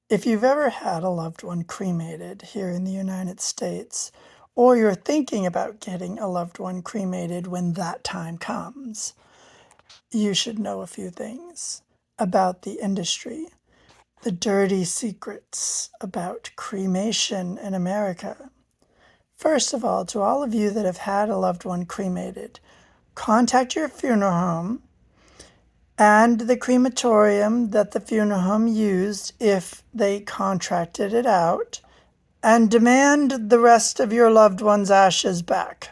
If you've ever had a loved one cremated here in the United States, or you're thinking about getting a loved one cremated when that time comes, you should know a few things about the industry, the dirty secrets about cremation in America. First of all, to all of you that have had a loved one cremated, contact your funeral home and the crematorium that the funeral home used if they contracted it out, and demand the rest of your loved one's ashes back.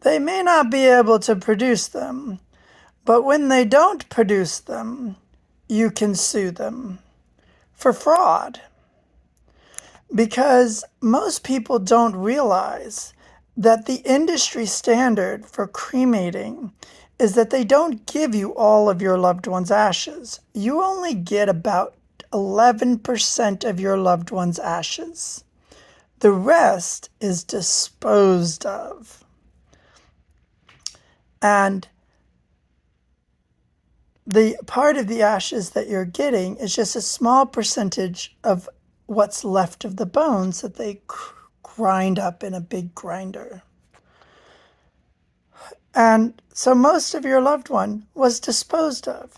They may not be able to produce them, but when they don't produce them, you can sue them for fraud. Because most people don't realize that the industry standard for cremating is that they don't give you all of your loved one's ashes. You only get about 11% of your loved one's ashes. The rest is disposed of. And the part of the ashes that you're getting is just a small percentage of what's left of the bones that they grind up in a big grinder. And so most of your loved one was disposed of.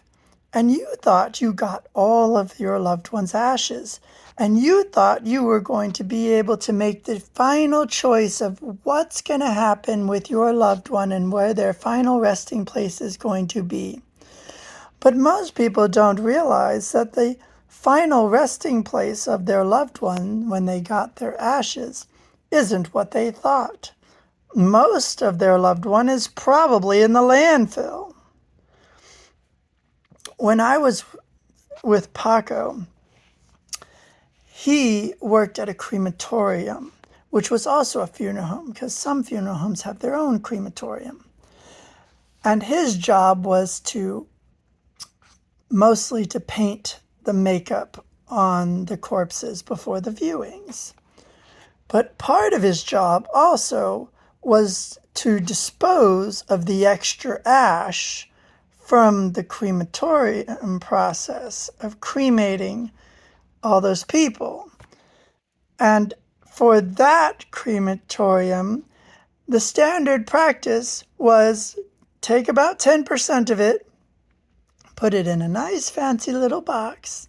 And you thought you got all of your loved one's ashes. And you thought you were going to be able to make the final choice of what's going to happen with your loved one and where their final resting place is going to be. But most people don't realize that the final resting place of their loved one when they got their ashes isn't what they thought. Most of their loved one is probably in the landfill. When I was with Paco, he worked at a crematorium, which was also a funeral home, because some funeral homes have their own crematorium. And his job was mostly to paint the makeup on the corpses before the viewings. But part of his job also was to dispose of the extra ash from the crematorium process of cremating all those people. And for that crematorium, the standard practice was take about 10% of it, put it in a nice fancy little box,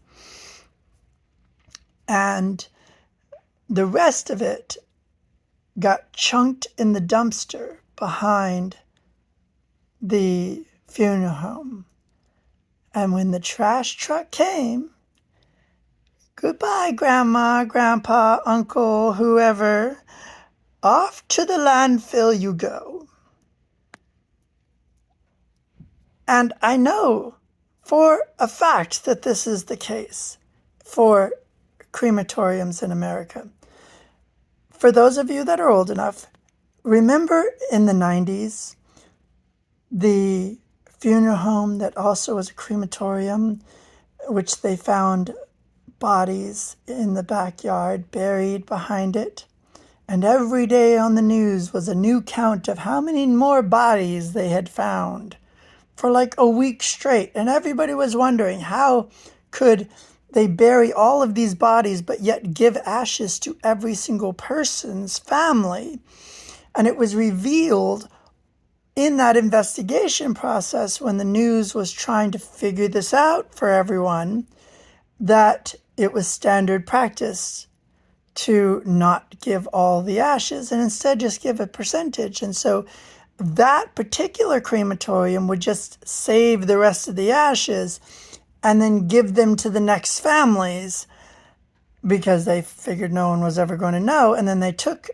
and the rest of it got chunked in the dumpster behind the funeral home. And when the trash truck came, goodbye, Grandma, Grandpa, Uncle, whoever, off to the landfill you go. And I know for a fact that this is the case for crematoriums in America. For those of you that are old enough, remember in the 90s, the funeral home that also was a crematorium, which they found bodies in the backyard buried behind it. And every day on the news was a new count of how many more bodies they had found for like a week straight. And everybody was wondering, how could they bury all of these bodies but yet give ashes to every single person's family? And it was revealed in that investigation process, when the news was trying to figure this out for everyone, that it was standard practice to not give all the ashes and instead just give a percentage. And so that particular crematorium would just save the rest of the ashes and then give them to the next families because they figured no one was ever going to know. And then they took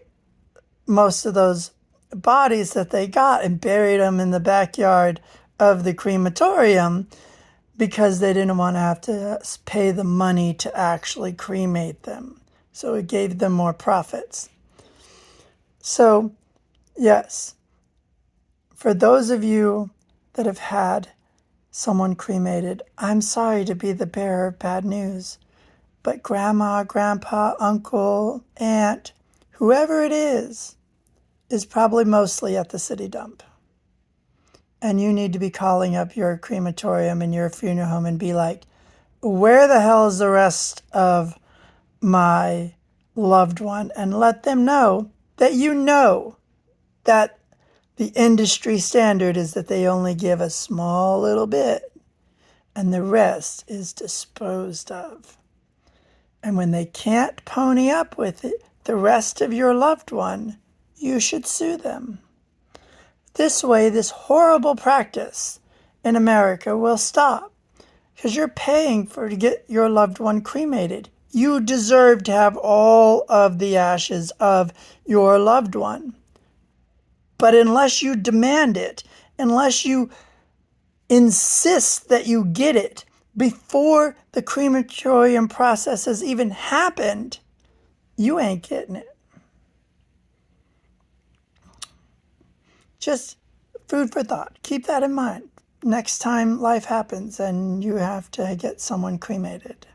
most of those bodies that they got and buried them in the backyard of the crematorium because they didn't want to have to pay the money to actually cremate them. So it gave them more profits. So, yes, for those of you that have had someone cremated, I'm sorry to be the bearer of bad news, but Grandma, Grandpa, Uncle, Aunt, whoever it is probably mostly at the city dump. And you need to be calling up your crematorium and your funeral home and be like, where the hell is the rest of my loved one, and let them know that the industry standard is that they only give a small little bit and the rest is disposed of. And when they can't pony up with it, the rest of your loved one, you should sue them. This way, this horrible practice in America will stop, because you're paying to get your loved one cremated. You deserve to have all of the ashes of your loved one. But unless you demand it, unless you insist that you get it before the crematorium process has even happened, you ain't getting it. Just food for thought. Keep that in mind next time life happens and you have to get someone cremated.